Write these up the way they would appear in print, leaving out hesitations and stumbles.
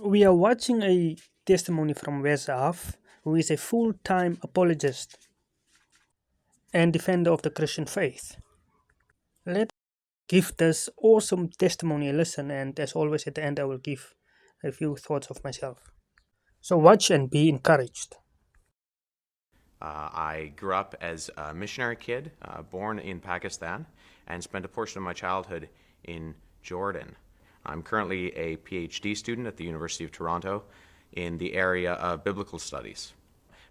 We are watching a testimony from Huff, who is a full time apologist and defender of the Christian faith. Let's give this awesome testimony a listen, and as always, at the end, I will give a few thoughts of myself. So, watch and be encouraged. I grew up as a missionary kid, born in Pakistan, and spent a portion of my childhood in Jordan. I'm currently a PhD student at the University of Toronto in the area of biblical studies.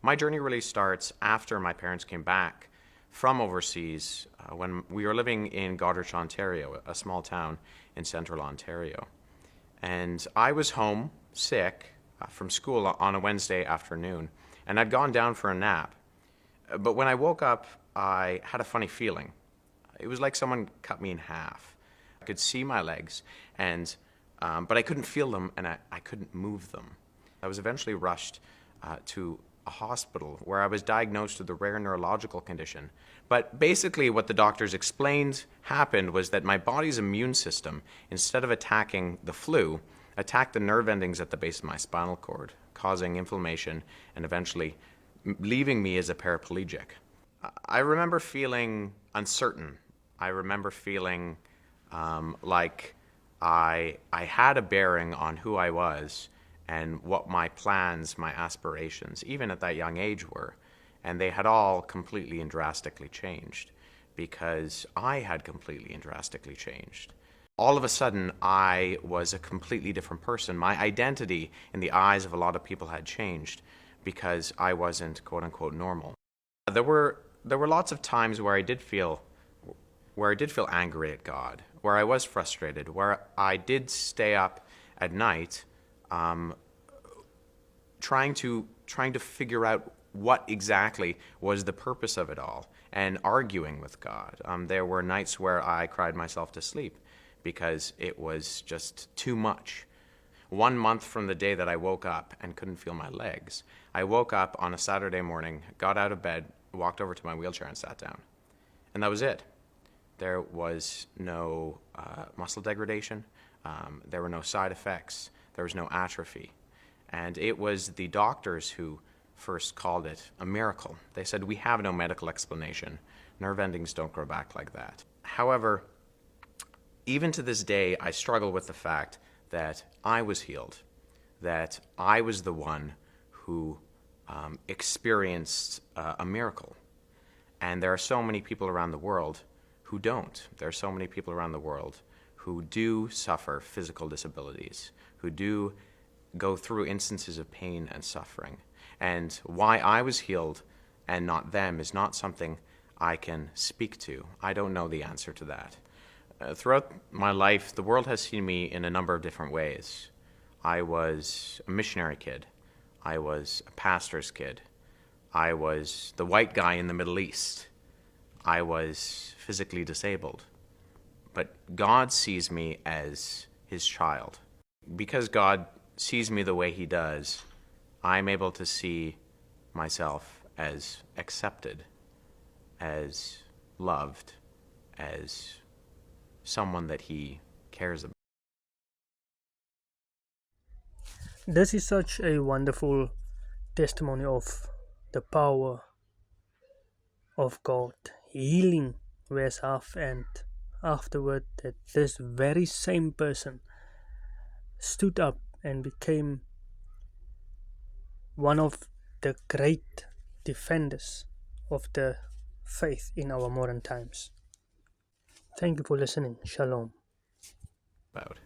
My journey really starts after my parents came back from overseas when we were living in Goderich, Ontario, a small town in central Ontario. And I was home sick from school on a Wednesday afternoon, and I'd gone down for a nap. But when I woke up, I had a funny feeling. It was like someone cut me in half. I could see my legs, but I couldn't feel them, and I couldn't move them. I was eventually rushed to a hospital where I was diagnosed with a rare neurological condition. But basically what the doctors explained happened was that my body's immune system, instead of attacking the flu, attacked the nerve endings at the base of my spinal cord, causing inflammation and eventually leaving me as a paraplegic. I remember feeling uncertain. I remember feeling like I had a bearing on who I was and what my plans, my aspirations, even at that young age were. And they had all completely and drastically changed because I had completely and drastically changed. All of a sudden, I was a completely different person. My identity in the eyes of a lot of people had changed because I wasn't quote unquote normal. There were lots of times where I did feel angry at God, where I was frustrated, where I did stay up at night trying to figure out what exactly was the purpose of it all and arguing with God. There were nights where I cried myself to sleep because it was just too much. 1 month from the day that I woke up and couldn't feel my legs, I woke up on a Saturday morning, got out of bed, walked over to my wheelchair and sat down. And that was it. There was no muscle degradation. There were no side effects. There was no atrophy. And it was the doctors who first called it a miracle. They said, we have no medical explanation. Nerve endings don't grow back like that. However, even to this day, I struggle with the fact that I was healed, that I was the one who experienced a miracle. And there are so many people around the world who don't. There are so many people around the world who do suffer physical disabilities, who do go through instances of pain and suffering. And why I was healed and not them is not something I can speak to. I don't know the answer to that. Throughout my life, the world has seen me in a number of different ways. I was a missionary kid. I was a pastor's kid. I was the white guy in the Middle East. I was physically disabled. But God sees me as his child. Because God sees me the way he does, I'm able to see myself as accepted, as loved, as someone that he cares about. This is such a wonderful testimony of the power of God healing Huff, and afterward that this very same person stood up and became one of the great defenders of the faith in our modern times. Thank you for listening. Shalom. About.